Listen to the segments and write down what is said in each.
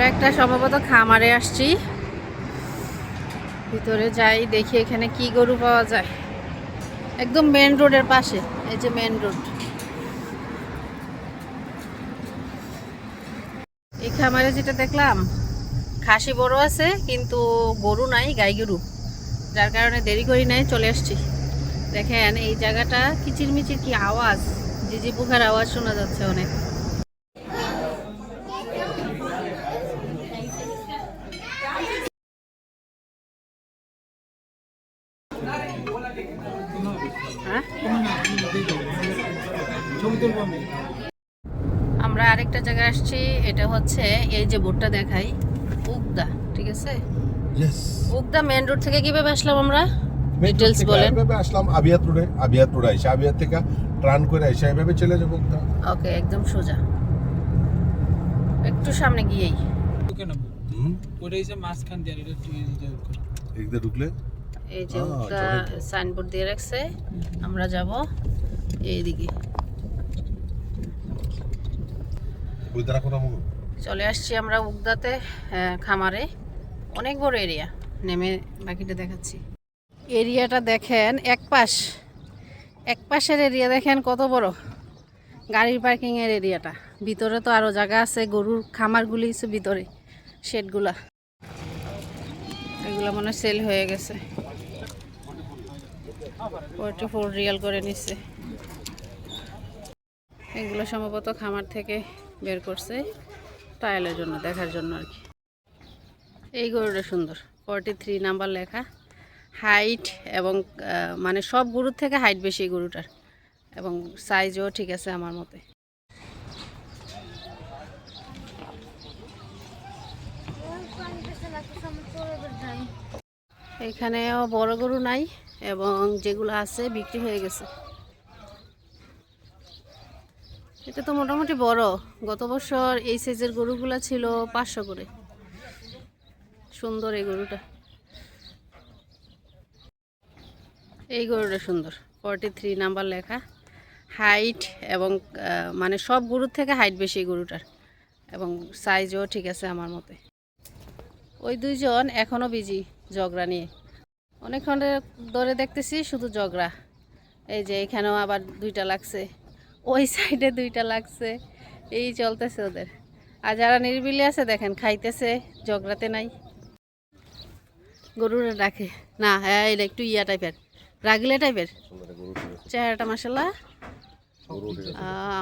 আমরা একটা সম্ভবত খামারে আসছি, ভিতরে যাই দেখি এখানে কি গরু পাওয়া যায়। একদম মেন রোডের পাশে, এই যে মেন রোড। এই খামারে যেটা দেখলাম, খাসি বড় আছে কিন্তু গরু নাই, গাই গরু, যার কারণে দেরি করি নাই, চলে আসছি। দেখেন এই জায়গাটা কিচিরমিচির কি আওয়াজ, ঝিঝি পোকার আওয়াজ শোনা যাচ্ছে অনেক। আমরা আরেকটা জায়গায় আসছি, এটা হচ্ছে এই যে বোর্ডটা দেখাই, উগদা, ঠিক আছে? উগদা মেন রোড থেকে কিভাবে আসলাম আমরা? ডিটেইলস বলেন। এইভাবে আসলাম আবিয়াত রোডে, আবিয়াত রোড আইসা আবিয়াত থেকে ট্রান করে আইসা এইভাবে চলে যাব উগদা। ওকে, একদম সোজা, একটু সামনে গিয়েই ওটাই যে মাঝখান দিয়ে এটা একদা ঢুকলে এই যে উগদা সাইনবোর্ড দিয়ে রাখছে। আমরা যাব এইদিকে, ওইদারা কোন আমগো চলে আসছি আমরা উগদাতে, খামারে। অনেক বড় এরিয়া, নেমে বাকিটা দেখাচ্ছি। এরিয়াটা দেখেন, এক পাশের এরিয়া দেখেন কত বড়, গাড়ির পার্কিংয়ের এরিয়াটা। ভিতরে তো আরও জায়গা আছে, গরুর খামারগুলি ভিতরে, শেডগুলা, এগুলো মনে সেল হয়ে গেছে। 44 রিয়াল করে নিচ্ছে। এগুলো সম্ভবত খামার থেকে বের করছে ট্রায়ালের জন্য, দেখার জন্য আর কি। এই গরুটা সুন্দর, 43 নাম্বার লেখা, হাইট এবং মানে সব গরুর থেকে হাইট বেশি এই গরুটার, এবং সাইজও ঠিক আছে আমার মতে। এখানেও বড় গরু নাই, এবং যেগুলো আছে বিক্রি হয়ে গেছে। এটা তো মোটামুটি বড়, গত বছর এই সাইজের গরুগুলা ছিল 500 করে। সুন্দর এই গরুটা, এই গরুটা সুন্দর, 43 নাম্বার লেখা, হাইট এবং মানে সব গরুর থেকে হাইট বেশি এই গরুটার, এবং সাইজও ঠিক আছে আমার মতে। ওই দুইজন এখনও বিজি ঝগড়া নিয়ে, অনেকক্ষণ ধরে দেখতেছি শুধু ঝগড়া। এই যে এখানেও আবার 2টা লাগছে, ওই সাইডে 2টা লাগছে, এই চলতেছে ওদের। আর যারা নিরিবিলি আছে দেখেন খাইতেছে, ঝগড়াতে নাই। গরুরা ডাকে না, হ্যাঁ এটা একটু ইয়া টাইপের, রাগিলা টাইপের চেহারাটা, মাশাআল্লাহ।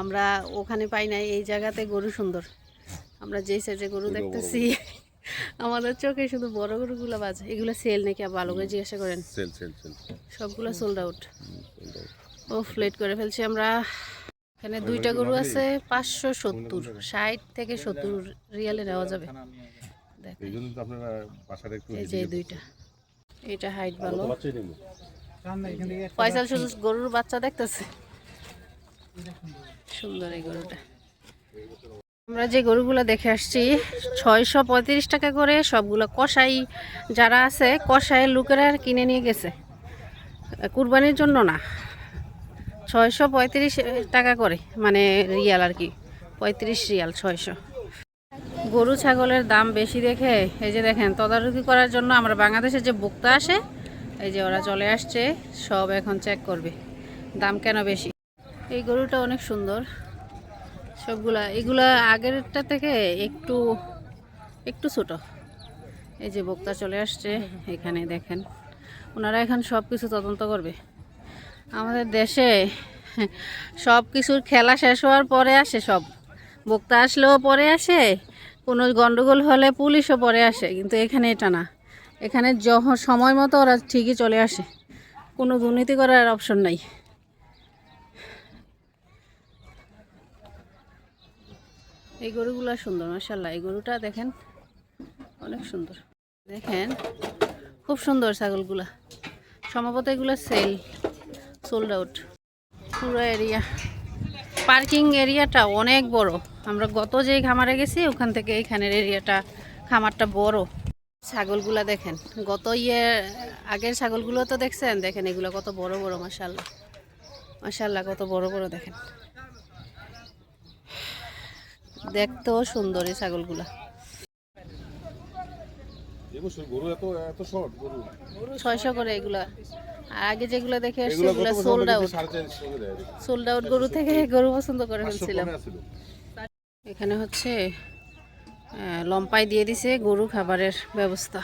আমরা ওখানে পাই নাই, এই জায়গাতে গরু সুন্দর। আমরা যেই সাইজে গরু দেখতেছি, আমাদের চোখে শুধু বড় গরুগুলো বাজে। এগুলো সেল নাকি ভালো করে জিজ্ঞাসা করেন? সেল সেল সেল সবগুলো সোল্ড আউট। ও ফ্লেট করে ফেলছি আমরা। এখানে 2টা গরু আছে, 570, 60 থেকে 70 রিয়ালে নেওয়া যাবে। এইজন্য তো আপনারা বাসাটা একটু এই যে 2টা, এটা হাইট ভালো। ফয়সাল শুধু গরুর বাচ্চা দেখতেছে, সুন্দর এই গরুটা। আমরা যে গরুগুলো দেখে আসছি 635 টাকা করে সবগুলো। কষাই যারা আছে, কষাইয়ের লোকেরা কিনে নিয়ে গেছে, কুরবানির জন্য না। 635 টাকা করে, মানে রিয়াল আর কি, 35 রিয়াল 600। গরু ছাগলের দাম বেশি দেখে এই যে দেখেন, তদারকি করার জন্য আমরা বাংলাদেশে যে ভোক্তা আসে, এই যে ওরা চলে আসছে, সব এখন চেক করবে দাম কেন বেশি। এই গরুটা অনেক সুন্দর সবগুলা, এগুলা আগেরটা থেকে একটু একটু ছোট। এই যে ভোক্তা চলে আসছে এখানে, দেখেন ওনারা এখন সব কিছু তদন্ত করবে। আমাদের দেশে সব কিছুর খেলা শেষ হওয়ার পরে আসে, সব ভোক্তা আসলেও পরে আসে, কোনো গন্ডগোল হলে পুলিশও পরে আসে, কিন্তু এখানে এটা না। এখানে যখন সময় মতো ওরা ঠিকই চলে আসে, কোনো দুর্নীতি করার অপশন নাই। এই গরুগুলো সুন্দর, মাশাআল্লাহ। এই গরুটা দেখেন অনেক সুন্দর, দেখেন খুব সুন্দর ছাগলগুলা। সম্ভবত এগুলো সোল্ড আউট। পুরো এরিয়া, পার্কিং এরিয়াটা অনেক বড়। আমরা গত যে খামারে গেছি ওখান থেকে এইখানের এরিয়াটা, খামারটা বড়। ছাগলগুলা দেখেন, গত আগের ছাগলগুলো তো দেখছেন, দেখেন এগুলো কত বড় বড়, মাশাআল্লাহ মাশাআল্লাহ, কত বড় বড় দেখেন। দেখতেও সুন্দর এই ছাগলগুলা। এবছর গরু এত এত শর্ট গরু 600 করে এগুলা। আর আগে যেগুলো দেখে আসছে এগুলো এগুলো কত সোল্ড আউট। 450 করে দেয় সোল্ড আউট গরু থেকে গরু পছন্দ করে 500 ফেলছিলাম। কমে আছিল এখানে হচ্ছে লম্পাই দিয়ে দিছে গরু খাবারের ব্যবস্থা।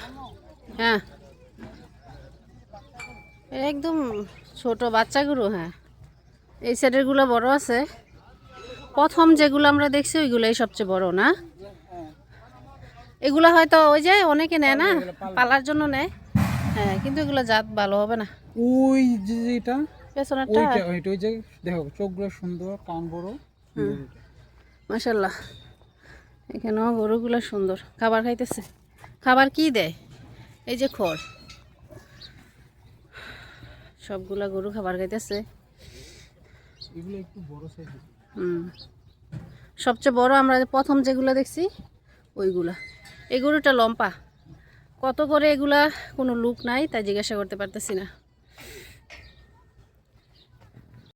হ্যাঁ, একদম ছোট বাচ্চা গরু। হ্যাঁ, এই সাইডের গুলো বড় আছে। প্রথম যেগুলো আমরা দেখছি ওইগুলোই সবচেয়ে বড় না? এগুলা হয়তো ওই যে অনেকে নেয় না, পালার জন্য নেয়। হ্যাঁ, কিন্তু এগুলো জাত ভালো হবে না। ওই যে যেটা পেছনেরটা ওই যে দেখো চোখগুলো সুন্দর, কান বড়। মাশাল্লাহ, এখানেও গরুগুলো সুন্দর, খাবার খাইতেছে। খাবার কি দেয়? এই যে খড়। সবগুলা গরু খাবার খাইতেছে। এগুলো একটু বড় সাইজ। সবচেয়ে বড় আমরা প্রথম যেগুলো দেখছি ওইগুলা। এই গরুটা লম্পা। কত করে এগুলা কোনো লুক নাই, তাই জিজ্ঞাসা করতে পারতেছি না।